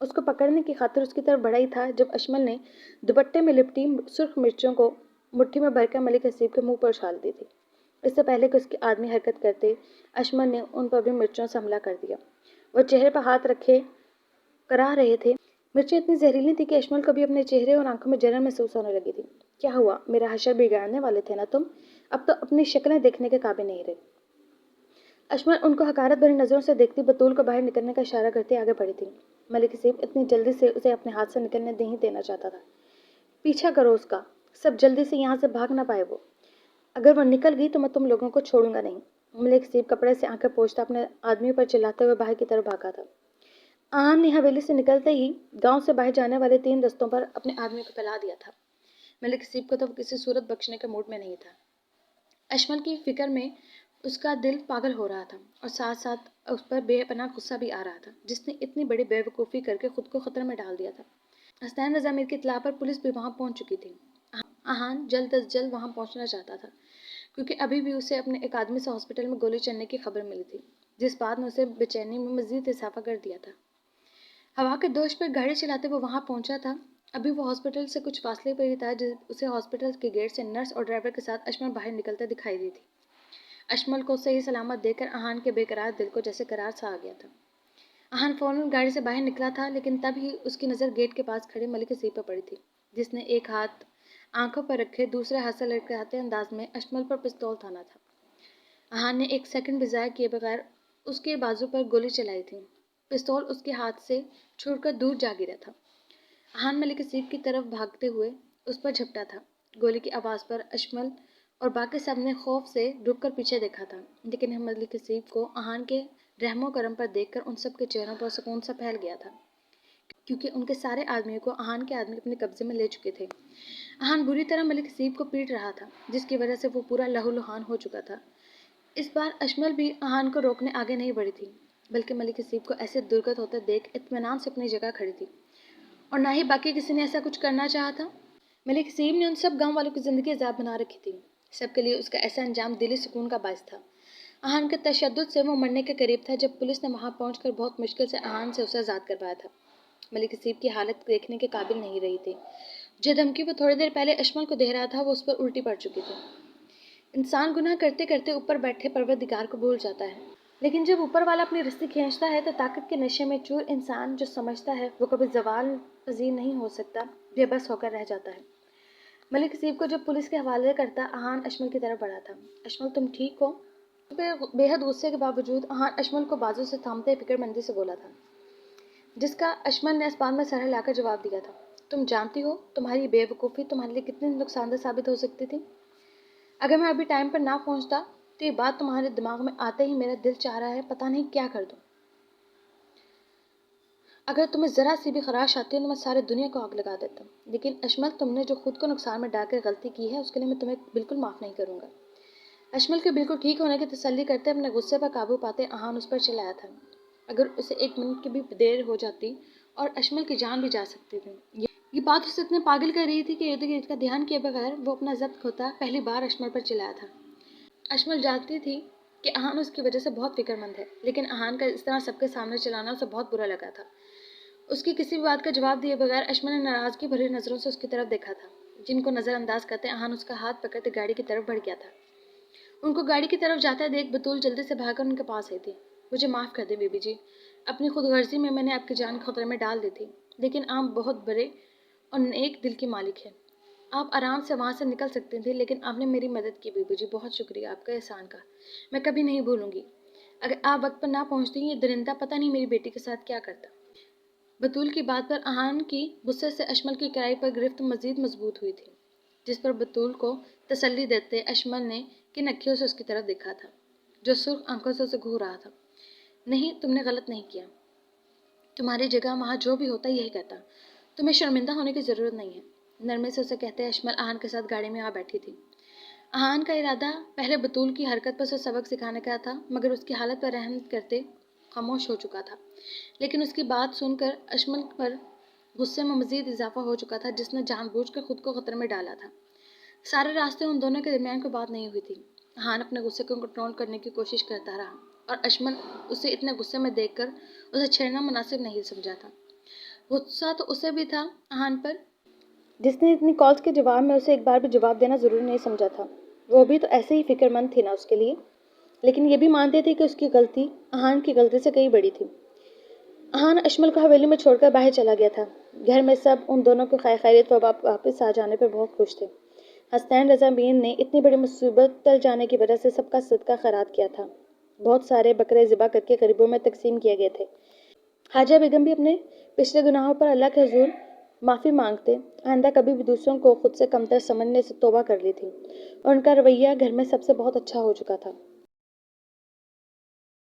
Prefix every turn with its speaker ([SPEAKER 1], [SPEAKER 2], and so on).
[SPEAKER 1] اس کو پکڑنے کی خاطر اس کی طرف بڑھا ہی تھا جب اشمل نے دوپٹے میں لپٹی سرخ مرچوں کو مٹھی میں بھر کر ملک حسیب کے منہ پر اچھال دی تھی۔ اس سے پہلے کہ اس کے آدمی حرکت کرتے، اشمل نے ان پر بھی مرچوں سے حملہ کر دیا۔ وہ چہرے پر ہاتھ رکھے کراہ رہے تھے۔ مرچیں اتنی زہریلی تھی کہ اشمل کو بھی اپنے چہرے اور آنکھوں میں جلن محسوس ہونے لگی تھی۔ کیا ہوا؟ میرا حشر بگاڑنے والے تھے نا تم؟ اب تو اپنی شکلیں دیکھنے کے قابل نہیں رہے۔ اشمل ان کو حقارت بھری نظروں سے دیکھتی بطول کو باہر نکلنے کا اشارہ کرتے آگے بڑھی تھی۔ ملک حسیب اتنی جلدی سے اسے اپنے ہاتھ سے نکلنے نہیں دینا چاہتا تھا۔ پیچھا کرو اس کا، سب جلدی سے یہاں سے بھاگ نہ پائے وہ۔ اگر وہ نکل گئی تو میں تم لوگوں کو چھوڑوں گا نہیں۔ ملک حسیب کپڑے سے آنکھیں پوچھتا اپنے آدمیوں پر چلاتے ہوئے باہر کی طرف بھاگا تھا۔ آہان نے حویلی سے نکلتے ہی گاؤں سے باہر جانے والے 3 رستوں پر اپنے آدمیوں کو پھیلا دیا تھا۔ ملک حسیب کو تو کسی صورت بخشنے کے موڈ میں نہیں تھا۔ اشمل کی فکر میں اس کا دل پاگل ہو رہا تھا اور ساتھ ساتھ اس پر بے پناہ غصہ بھی آ رہا تھا جس نے اتنی بڑی بے وقوفی کر کے خود کو خطرے میں ڈال دیا تھا۔ حسنین رضا میر کی اطلاع پر پولیس بھی وہاں پہنچ چکی تھی۔ آہان جلد از جلد وہاں پہنچنا چاہتا تھا کیونکہ ابھی بھی اسے اپنے ایک آدمی سے ہاسپٹل میں گولی چلنے کی خبر ملی تھی جس بات نے اسے بے چینی میں مزید اضافہ کر دیا تھا۔ ہوا کے دوش پر گاڑی چلاتے وہ وہاں پہنچا تھا۔ ابھی وہ ہاسپٹل سے کچھ فاصلے پر ہی تھا جب اسے ہاسپٹل کے گیٹ سے نرس اور ڈرائیور کے ساتھ اشمل باہر نکلتے دکھائی دی تھی۔ اشمل کو صحیح سلامت دیکھ کر آہان کے بے قرار دل کو جیسے قرار سا آ گیا تھا۔ آہان فوراً گاڑی سے باہر نکلا تھا لیکن تب ہی اس کی نظر گیٹ کے پاس کھڑے ملک حسیب پر پڑی تھی جس نے ایک ہاتھ آنکھوں پر رکھے دوسرے ہاتھ سے لٹکاتے انداز میں اشمل پر پستول تھانا تھا۔ آہان نے ایک سیکنڈ بھی ضائع کیے بغیر اس کے بازو پر گولی چلائی تھی۔ پستول اس کے ہاتھ سے چھوٹ کر دور جا گرا تھا۔ آہان ملک حسیب کی طرف بھاگتے ہوئے اس پر جھپٹا تھا۔ گولی کی آواز پر اشمل اور باقی سب نے خوف سے رک کر پیچھے دیکھا تھا لیکن ملک حسیب کو آہان کے رحم و کرم پر دیکھ کر ان سب کے چہروں پر سکون سا پھیل گیا تھا کیونکہ ان کے سارے آدمیوں کو آہان کے آدمی اپنے قبضے میں لے چکے تھے۔ آہان بری طرح ملک حسیب کو پیٹ رہا تھا جس کی وجہ سے وہ پورا لہو لہان ہو چکا تھا۔ اس بار اشمل بھی آہان کو روکنے آگے نہیں بڑھی تھی بلکہ ملک حسیب کو ایسے درگت ہوتے دیکھ اطمینان سے اپنی جگہ کھڑی تھی اور نہ ہی باقی کسی نے ایسا کچھ کرنا چاہا تھا۔ ملک حسیب نے ان سب گاؤں والوں کی زندگی عذاب بنا رکھی تھی۔ سب کے لیے اس کا ایسا انجام دلی سکون کا باعث تھا۔ آہان کے تشدد سے وہ مرنے کے قریب تھا جب پولیس نے وہاں پہنچ کر بہت مشکل سے آہان سے اسے آزاد کروایا تھا۔ ملک حسیب کی حالت دیکھنے کے قابل نہیں رہی تھی۔ جو دھمکی وہ تھوڑی دیر پہلے اشمل کو دے رہا تھا وہ اس پر الٹی پڑ چکی تھی۔ انسان گناہ کرتے کرتے اوپر بیٹھے پروردگار کو بھول جاتا ہے لیکن جب اوپر والا اپنی رسی کھینچتا ہے تو طاقت کے نشے میں چور انسان جو سمجھتا ہے وہ کبھی زوال پذیر نہیں ہو سکتا بے بس ہو کر رہ جاتا ہے۔ ملک حسیب کو جب پولیس کے حوالے کرتا آہان اشمل کی طرف بڑھا تھا۔ اشمل تم ٹھیک ہو؟ بے حد غصے کے باوجود آہان اشمل کو بازو سے تھامتے فکر مندی سے بولا تھا جس کا اشمل نے اس بات میں سر ہلا کر جواب دیا تھا۔ تم جانتی ہو تمہاری بے وقوفی تمہارے لیے کتنی نقصان دہ ثابت ہو سکتی تھی۔ اگر میں ابھی ٹائم پر نہ پہنچتا تو یہ بات تمہارے دماغ میں آتے ہی میرا دل چاہ رہا ہے پتہ نہیں کیا کر دوں۔ اگر تمہیں ذرا سی بھی خراش آتی ہے تو میں سارے دنیا کو آگ لگا دیتا ہوں۔ لیکن اشمل تم نے جو خود کو نقصان میں ڈال کر غلطی کی ہے اس کے لیے میں تمہیں بالکل معاف نہیں کروں گا۔ اشمل کے بالکل ٹھیک ہونے کی تسلی کرتے اپنے غصے پر قابو پاتے آہان اس پر چلایا تھا۔ اگر اسے 1 منٹ کی بھی دیر ہو جاتی اور اشمل کی جان بھی جا سکتی تھی۔ یہ بات اسے اتنے پاگل کر رہی تھی کہ ارد گرد کا دھیان کیے بغیر وہ اپنا ضبط کھوتا پہلی بار اشمل پر چلایا تھا۔ اشمل جانتی تھی کہ آہان اس کی وجہ سے بہت فکر مند ہے لیکن آہان کا اس طرح سب کے سامنے چلانا اسے بہت برا لگا تھا۔ اس کی کسی بھی بات کا جواب دیے بغیر اشمل نے ناراضگی بھری نظروں سے اس کی طرف دیکھا تھا جن کو نظر انداز کرتے آہان اس کا ہاتھ پکڑتے گاڑی کی طرف بڑھ گیا تھا۔ ان کو گاڑی کی طرف جاتا دیکھ بطول جلدی سے بھاگ کر ان کے پاس آئی تھی۔ مجھے معاف کر دیں بی بی جی، اپنی خود غرضی میں نے آپ کی جان خطرے میں ڈال دی تھی لیکن آپ بہت بڑے اور نیک دل کی مالک ہیں۔ آپ آرام سے وہاں سے نکل سکتے تھے لیکن آپ نے میری مدد کی بی بی جی، بہت شکریہ آپ کا احسان کا میں کبھی نہیں بھولوں گی۔ اگر آپ وقت پر نہ پہنچتی یہ درندہ پتہ نہیں میری بیٹی کے ساتھ کیا کرتا۔ بطول کی بات پر آہان کی غصے سے اشمل کی کرائی پر گرفت مزید مضبوط ہوئی تھی جس پر بطول کو تسلی دیتے اشمل نے کن اکھیوں سے اس کی طرف دیکھا تھا جو سرخ آنکھوں سے اسے گھور رہا تھا۔ نہیں تم نے غلط نہیں کیا، تمہاری جگہ وہاں جو بھی ہوتا یہی کہتا، تمہیں شرمندہ ہونے کی ضرورت نہیں ہے، نرمے سے اسے کہتے اشمل آہان کے ساتھ گاڑی میں آ بیٹھی تھی۔ آہان کا ارادہ پہلے بطول کی حرکت پر اسے سبق سکھانے کا تھا مگر اس کی حالت پر رحم کرتے خاموش ہو چکا تھا لیکن اس کی بات سن کر اشمل پر غصے میں مزید اضافہ ہو چکا تھا جس نے جان بوجھ کر خود کو خطرے میں ڈالا تھا۔ سارے راستے ان دونوں کے درمیان کوئی بات نہیں ہوئی تھی۔ آہان اپنے غصے کو کنٹرول کرنے کی کوشش کرتا رہا اور اشمل اسے اتنے غصے میں دیکھ کر اسے چھیڑنا مناسب نہیں سمجھا تھا۔ غصہ تو اسے بھی تھا احان پر، جس نے اتنی کالز کے جواب میں اسے ایک بار بھی جواب دینا ضروری نہیں سمجھا تھا۔ وہ بھی تو ایسے ہی فکر مند تھی نا اس کے لیے، لیکن یہ بھی مانتے تھے کہ اس کی غلطی احان کی غلطی سے کئی بڑی تھی۔ احان اشمل کو حویلی میں چھوڑ کر باہر چلا گیا تھا۔ گھر میں سب ان دونوں کو خیر خیریت واپس آ جانے پر بہت خوش تھے۔ حسنین رضا میر نے اتنی بڑی مصیبت ٹل جانے کی وجہ سے سب کا صدقہ خیرات کیا تھا۔ بہت سارے بکرے ذبح کر کے غریبوں میں تقسیم کیے گئے تھے۔ حاجہ بیگم بھی اپنے پچھلے گناہوں پر اللہ کے حضور معافی مانگتے آئندہ کبھی بھی دوسروں کو خود سے کمتر سمجھنے سے توبہ کر لی تھی، اور ان کا رویہ گھر میں سب سے بہت اچھا ہو چکا تھا۔